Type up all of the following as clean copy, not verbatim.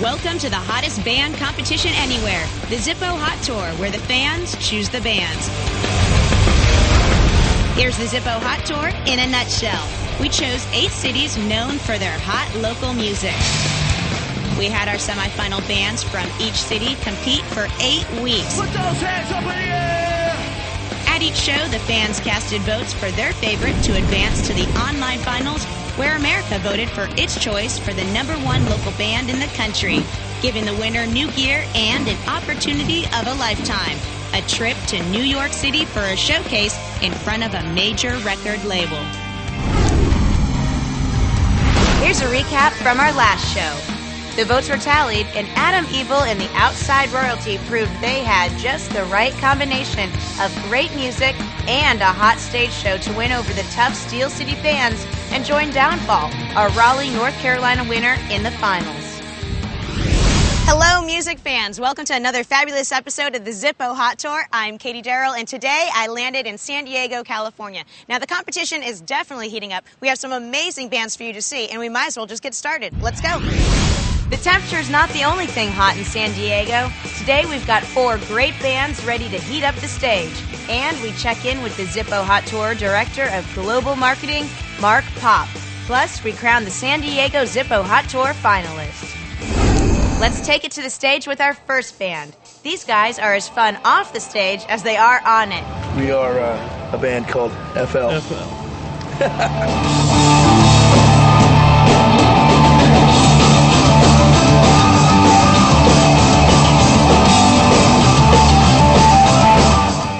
Welcome to the hottest band competition anywhere, the Zippo Hot Tour, where the fans choose the bands. Here's the Zippo Hot Tour in a nutshell. We chose 8 cities known for their hot local music. We had our semifinal bands from each city compete for 8 weeks. Put those hands up in the air! At each show, the fans casted votes for their favorite to advance to the online finals, where America voted for its choice for the #1 local band in the country, giving the winner new gear and an opportunity of a lifetime, a trip to New York City for a showcase in front of a major record label. Here's a recap from our last show. The votes were tallied, and Adam Evil and the Outside Royalty proved they had just the right combination of great music and a hot stage show to win over the tough Steel City fans and join Downfall, our Raleigh, North Carolina winner, in the finals. Hello, music fans. Welcome to another fabulous episode of the Zippo Hot Tour. I'm Katie Darrell, and today I landed in San Diego, California. Now, the competition is definitely heating up. We have some amazing bands for you to see, and we might as well just get started. Let's go. The temperature is not the only thing hot in San Diego. Today, we've got 4 great bands ready to heat up the stage. And we check in with the Zippo Hot Tour Director of Global Marketing, Mark Popp. Plus, we crown the San Diego Zippo Hot Tour finalists. Let's take it to the stage with our first band. These guys are as fun off the stage as they are on it. We are a band called FL.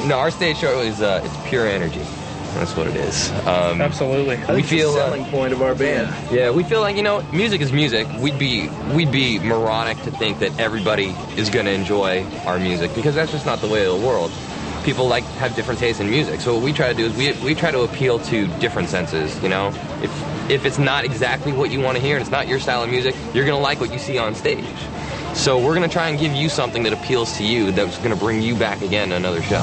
No, our stage show is it's pure energy. That's what it is. Absolutely. We feel the selling point of our band. Yeah, we feel like, music is music. We'd be moronic to think that everybody is going to enjoy our music, because that's just not the way of the world. People have different tastes in music. So what we try to do is we try to appeal to different senses. If it's not exactly what you want to hear and it's not your style of music, you're going to like what you see on stage. So we're going to try and give you something that appeals to you, that's going to bring you back again to another show.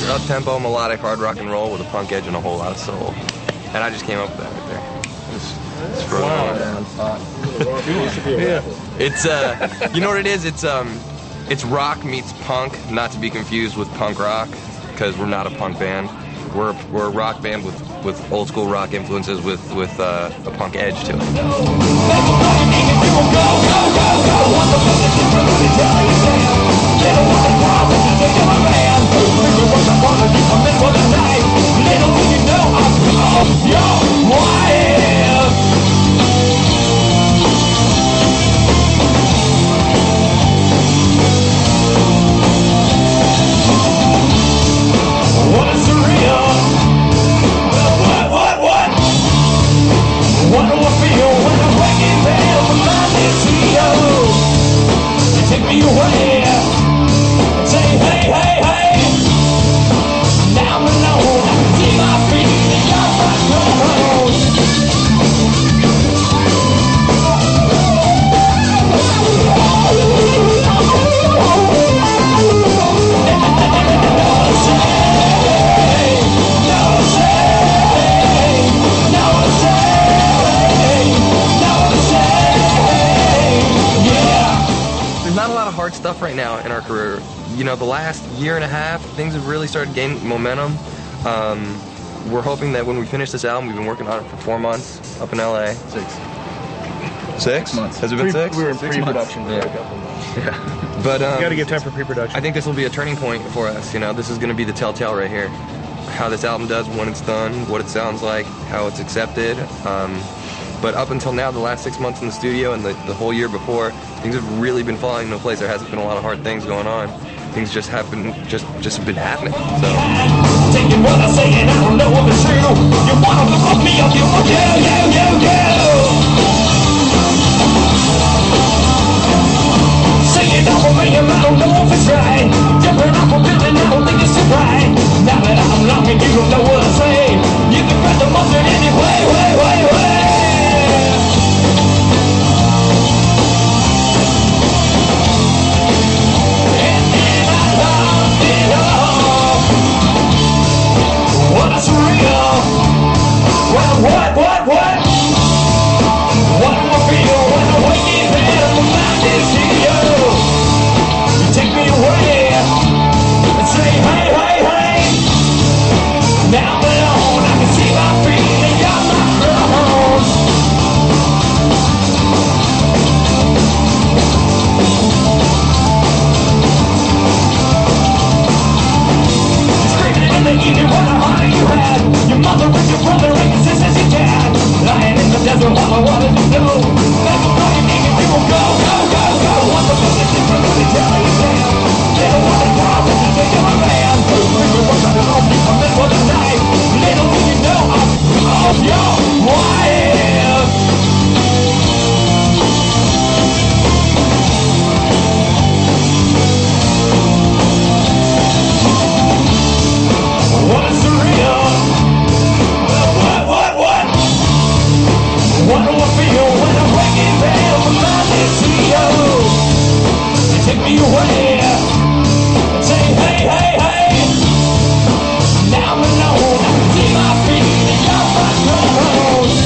Up-tempo, melodic, hard rock and roll with a punk edge and a whole lot of soul. And I just came up with that right there. Just throw it on. It's you know what it is? It's rock meets punk, not to be confused with punk rock, because we're not a punk band. We're a rock band with old school rock influences with a punk edge to it. Stuff right now in our career. The last year and a half, things have really started gaining momentum. We're hoping that when we finish this album, we've been working on it for 4 months up in LA. 6 months. Has it been 6? We were in pre-production for a couple months. Yeah. But you got to give time for pre-production. I think this will be a turning point for us. This is going to be the telltale right here. How this album does when it's done, what it sounds like, how it's accepted. But up until now, the last 6 months in the studio and the whole year before, things have really been falling into place. There hasn't been a lot of hard things going on. Things just have been just been happening. So. Taking what I say and I don't know if it's true. You wanna fuck me up, you Say it out for me, I don't know if it's right. Jumping off a building, I don't think it's right. Now that I'm long and you don't know what I say. you way. Say hey, hey, hey. Now I'm alone. I can see my feet and you're my clothes.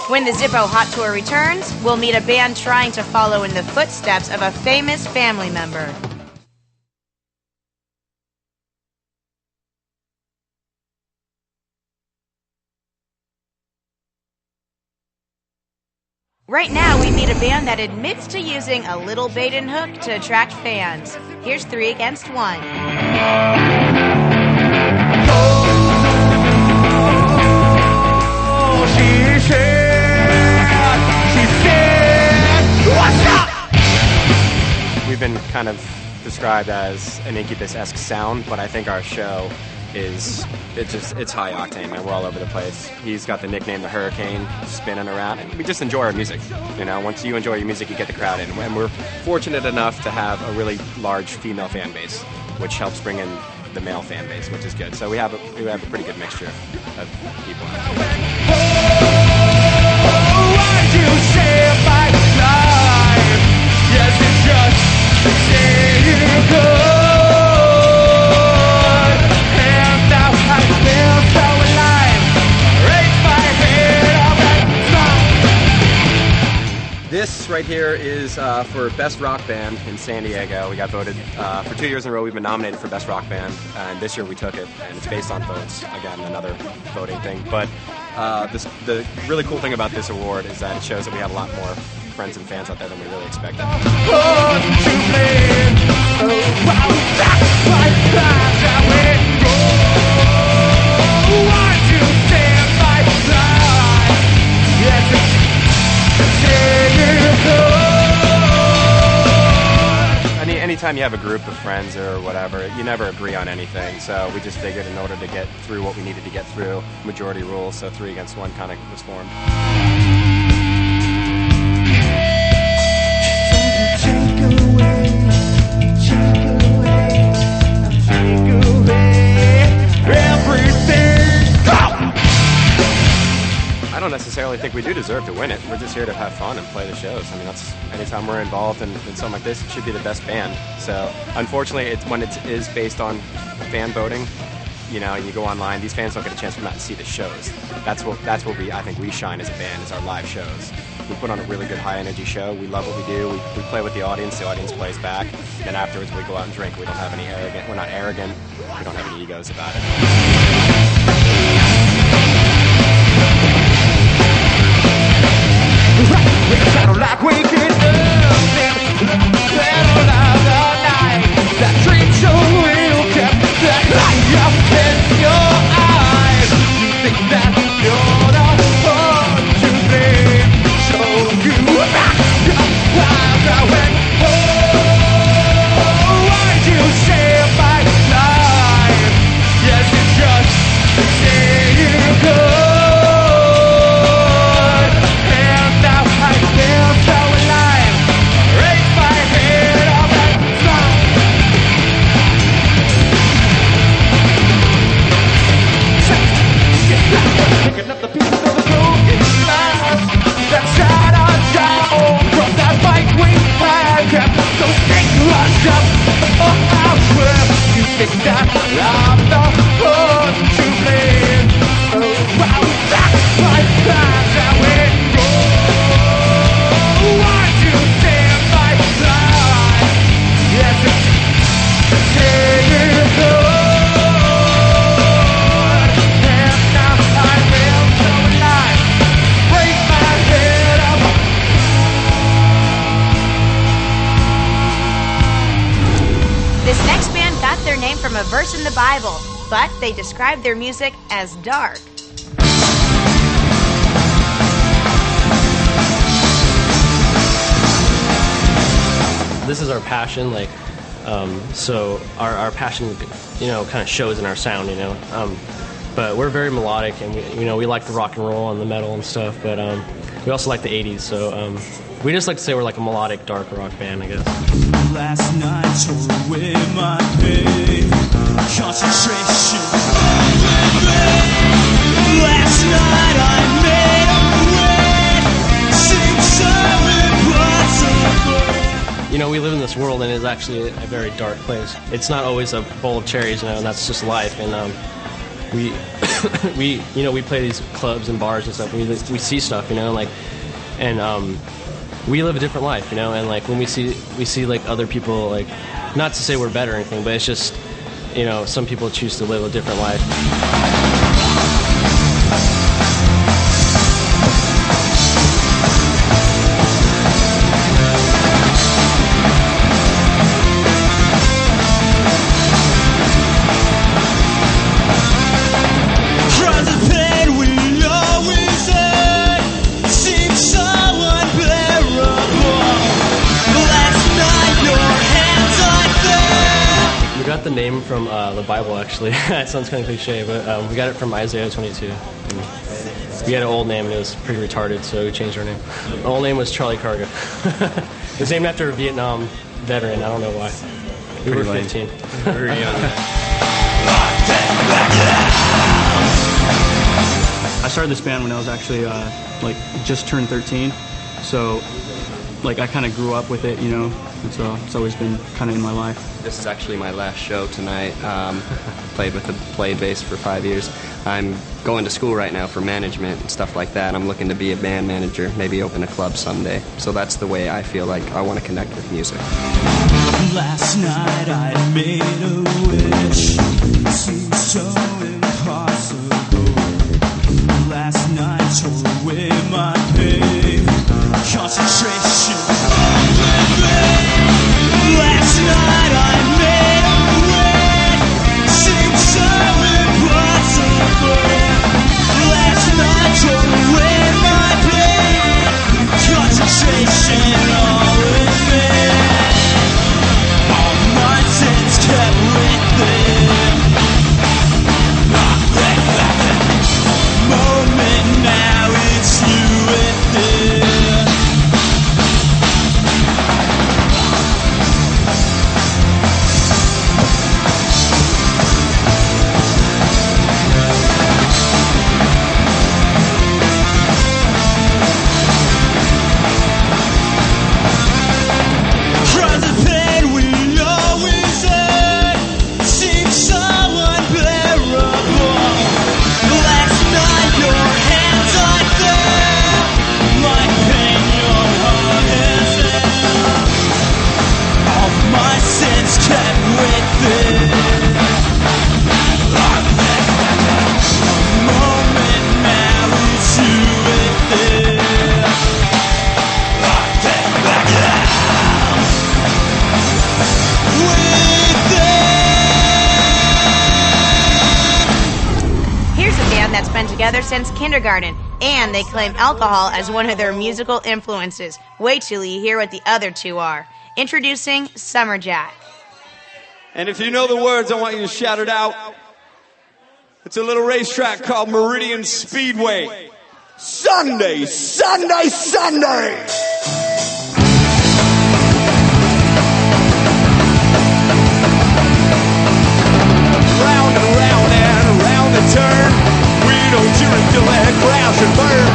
When the Zippo Hot Tour returns, we'll meet a band trying to follow in the footsteps of a famous family member. Right now, we meet a band that admits to using a little bait and hook to attract fans. Here's 3 Against 1. We've been kind of described as an Incubus-esque sound, but I think our show it's high octane, man. We're all over the place. He's got the nickname the Hurricane, spinning around, and we just enjoy our music. You know, once you enjoy your music, you get the crowd in, and we're fortunate enough to have a really large female fan base, which helps bring in the male fan base, which is good. So we have a pretty good mixture of people. This right here is for Best Rock Band in San Diego. We got voted for 2 years in a row. We've been nominated for Best Rock Band, and this year we took it, and it's based on votes. Again, another voting thing. But the really cool thing about this award is that it shows that we have a lot more friends and fans out there than we really expected. Anytime you have a group of friends or whatever, you never agree on anything. So we just figured in order to get through what we needed to get through, majority rules, so 3 Against 1 kind of was formed. I don't necessarily think we do deserve to win it. We're just here to have fun and play the shows. I mean, that's anytime we're involved in something like this, it should be the best band. So, unfortunately, when it is based on fan voting, you know, you go online, these fans don't get a chance to come out and see the shows. That's where I think we shine as a band, is our live shows. We put on a really good high-energy show. We love what we do. We play with the audience plays back. Then afterwards, we go out and drink. We're not arrogant. We don't have any egos about it. We sound like we get nothing. Battle of the night. That dream so real kept that light up in your eyes. You think that you're the one to blame. So you back your lives I went, oh, why'd you save my life? Yes, it's just saying good. Picking up the pieces of the broken glass that sat on down from that fight we had. Kept those things locked up. Oh, how well you think that I'm the one to blame? Oh, wow, that's my plan that we go. Why'd you save my life? Yes, it's saying good. This next band got their name from a verse in the Bible, but they describe their music as dark. this is our passion. Like, so our passion, you know, kind of shows in our sound. You know, but we're very melodic, and we like the rock and roll and the metal and stuff. But we also like the '80s. So we just like to say we're like a melodic dark rock band, I guess. Last night tore away my pain, concentration. Last night I made a way, seemed so impossible. You know, we live in this world, and it's actually a very dark place. It's not always a bowl of cherries, you know, and that's just life. And we play these clubs and bars and stuff. We see stuff, you know, like, and we live a different life, you know. And like when we see like other people, like, not to say we're better or anything, but it's just, you know, some people choose to live a different life. We got the name from the Bible, actually. That sounds kind of cliche, but we got it from Isaiah 22. We had an old name, and it was pretty retarded, so we changed our name. The old name was Charlie Carga. It was named after a Vietnam veteran. I don't know why. We were 15. We were young. I started this band when I was actually like just turned 13, so like I kind of grew up with it, you know, and so it's always been kind of in my life. This is actually my last show tonight. Played bass for 5 years. I'm going to school right now for management and stuff like that. I'm looking to be a band manager, maybe open a club someday. So that's the way I feel like I want to connect with music. Last night I made a wish, it seemed so impossible. Last night tore away my pain, concentration. Last night I made a wish, it seemed so impossible. Last night tore away my pain, concentration all with me. All my sins kept with them. Moment now, it's you and them. That's been together since kindergarten, and they claim alcohol as one of their musical influences. Wait till you hear what the other two are. Introducing Summerjack. And if you know the words, I want you to shout it out. It's a little racetrack called Meridian Speedway. Sunday, Sunday, Sunday! Round and round and around the turn. We don't drink till that crash and burn.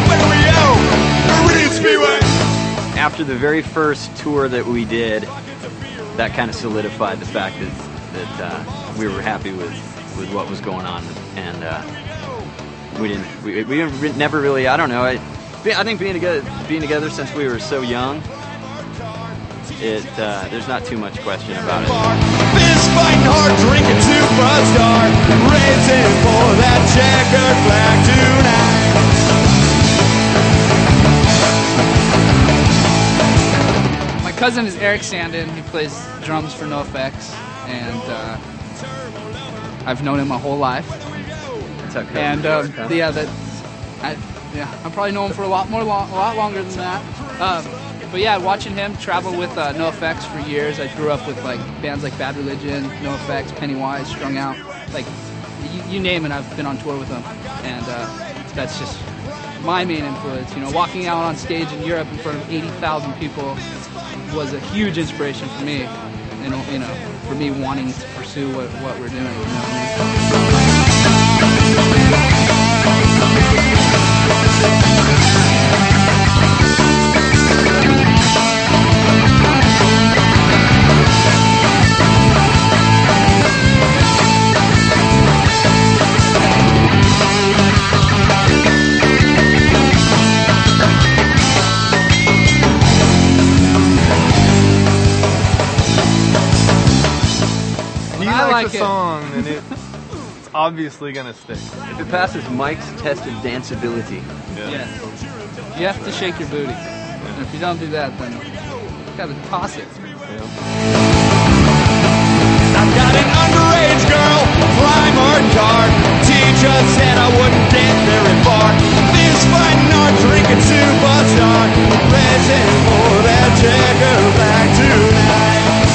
Where we go? Meridian Speedway. After the very first tour that we did, that kind of solidified the fact that we were happy with what was going on, and we never really, I don't know, I think being together since we were so young, there's not too much question about it. Fist fighting hard, drinking too much dark, raising for that checkered flag tonight. My cousin is Eric Sandin. He plays drums for NoFX, and I've known him my whole life. And I probably know him for a lot longer than that. But yeah, watching him travel with NoFX for years. I grew up with like bands like Bad Religion, NoFX, Pennywise, Strung Out. Like you name it, I've been on tour with them, and that's just my main influence. You know, walking out on stage in Europe in front of 80,000 people was a huge inspiration for me. You know, for me wanting to pursue what we're doing. You know what It's a song, and it's obviously gonna stick. If it passes Mike's test of danceability. Yes. You have to shake your booty. And if you don't do that, then you gotta toss it. I've got an underage girl, primer card. Teacher said I wouldn't get very far. Fist fighting hard, drinking superstar. Racing for that checker flag tonight.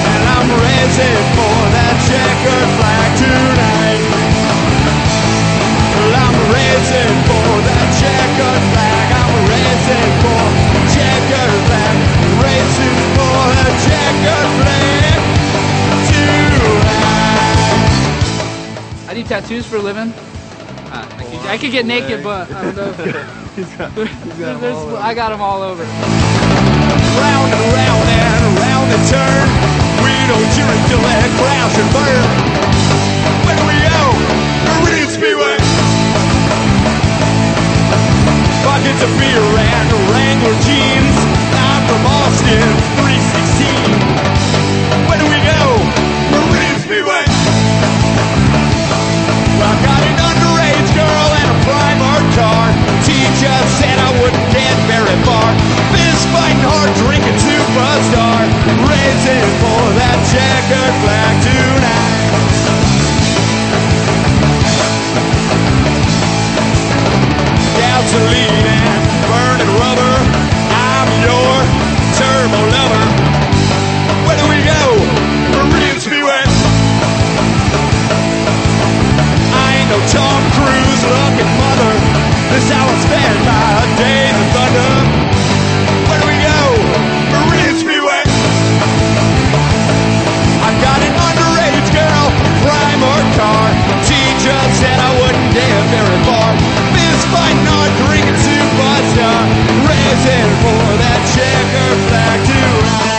And I'm racing for that checkered flag tonight. Well, I'm racing for that checkered flag. I'm racing for the checkered flag. Racing for the checkered flag tonight. I do tattoos for a living. I could get naked, but I don't know. I got them all over. Round and round and around the turn. We don't cheer until that crash and burn. When we go, Meridian Speedway. Buckets of beer and Wrangler jeans. I'm from Austin, 316. When we go, Meridian Speedway. I've got an underage girl and a primer car. Teacher said I wouldn't get very far. Fist fighting hard, drinking superstar. Racing for that checkered flag tonight. Gasoline and burning rubber. I'm your turbo lover. Where do we go? Meridian Speedway. No Tom Cruise looking mother. This how I spend my days in thunder. Where do we go? Meridian Speedway. I got an underage girl, primer car. Teacher said I wouldn't get very far. Fist fighting hard, drinking superstar. Racing for that checkered flag tonight.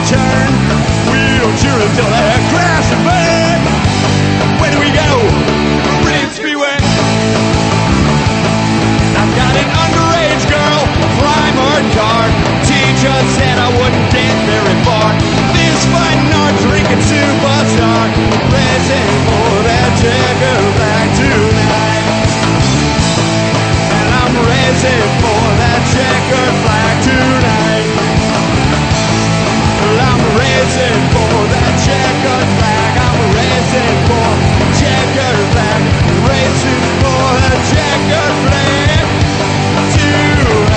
Turn. We don't cheer until that crash and burn. Where do we go? Meridian Speedway. I've got an underage girl, primer card. Teacher said I wouldn't get very far. Fist fighting hard, drinking superstar. Racing for that checkered flag tonight. And I'm racing for that checkered flag tonight. I'm racing for that checkered flag. I'm racing for the checkered flag. Racing for the checkered flag tonight.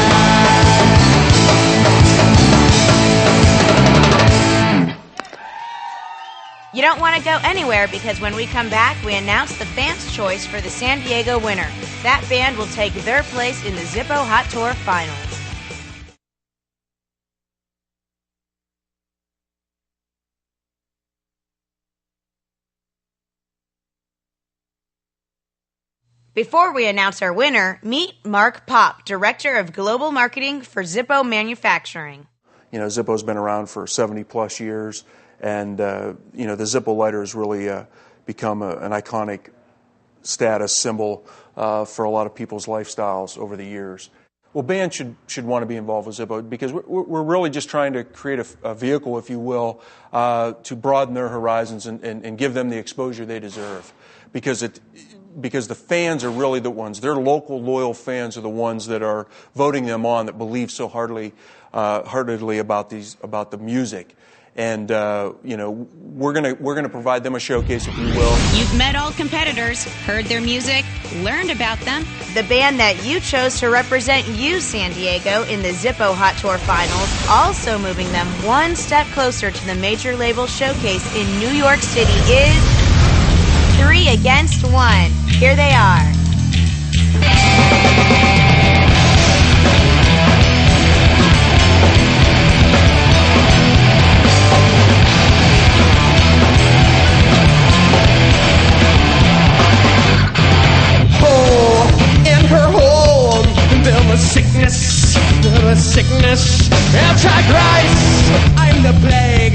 You don't want to go anywhere because when we come back, we announce the fans' choice for the San Diego winner. That band will take their place in the Zippo Hot Tour Finals. Before we announce our winner, meet Mark Popp, Director of Global Marketing for Zippo Manufacturing. You know, Zippo's been around for 70-plus years, and, you know, the Zippo lighter has really become an iconic status symbol for a lot of people's lifestyles over the years. Well, bands should want to be involved with Zippo because we're really just trying to create a vehicle, if you will, to broaden their horizons and give them the exposure they deserve. Because the fans are really the ones, their local loyal fans are the ones that are voting them on, that believe so heartedly about the music. And we're gonna provide them a showcase, if you will. You've met all competitors, heard their music, learned about them. The band that you chose to represent you, San Diego, in the Zippo Hot Tour Finals, also moving them one step closer to the major label showcase in New York City, is 3 Against 1. Here they are. Sickness, Antichrist, I'm the plague,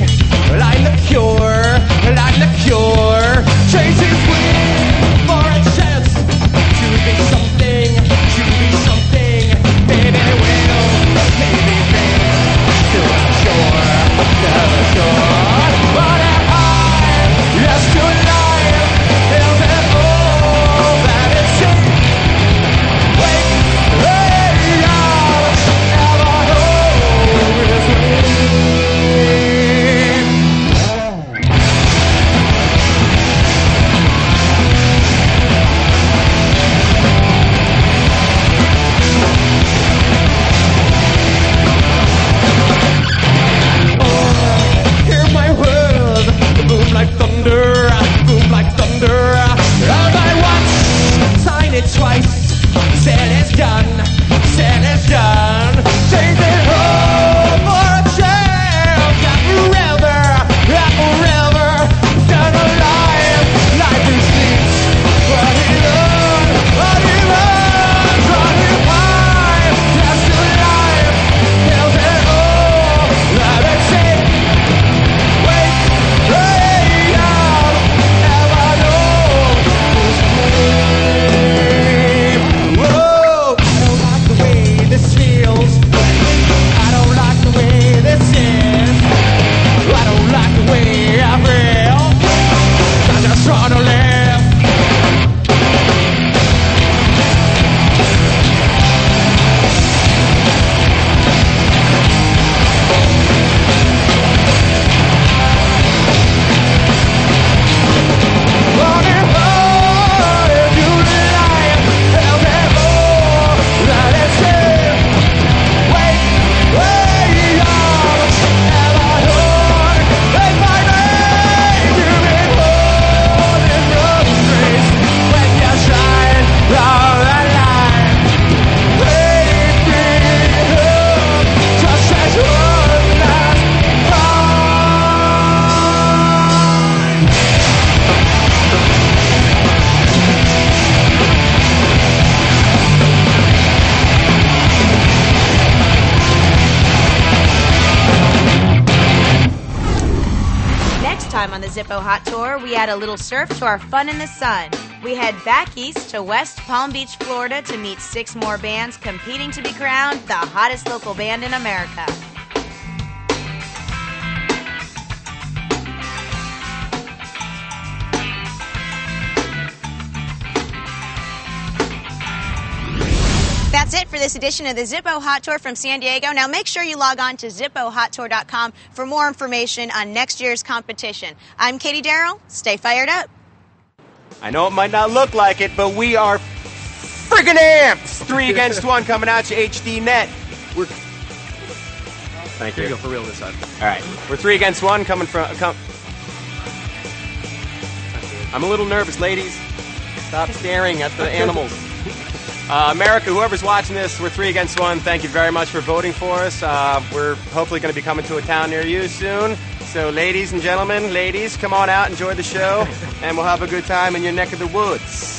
well, I'm the cure, well, I'm the cure. Chases wings for a chance to be something, maybe will, maybe fail, still not sure, never sure. But am I, yes to life, is it all that it seems? Wait, twice, said it's done, take it home for a chance, that forever, done alive, life is sweet, what he learned, what he find, just to life, tells it all, that it's it, wait, out, ever know, trying to live. On the Zippo Hot Tour, we add a little surf to our fun in the sun. We head back east to West Palm Beach, Florida to meet 6 more bands competing to be crowned the hottest local band in America. That's it for this edition of the Zippo Hot Tour from San Diego. Now make sure you log on to ZippoHotTour.com for more information on next year's competition. I'm Katie Darrell. Stay fired up. I know it might not look like it, but we are friggin' amps! 3 Against 1 coming out to HD Net. Thank you. Here you go, for real this time. All right. We're 3 Against 1 coming from... I'm a little nervous, ladies. Stop staring at the animals. America, whoever's watching this, we're 3 Against 1. Thank you very much for voting for us. We're hopefully going to be coming to a town near you soon. So ladies and gentlemen, come on out, enjoy the show, and we'll have a good time in your neck of the woods.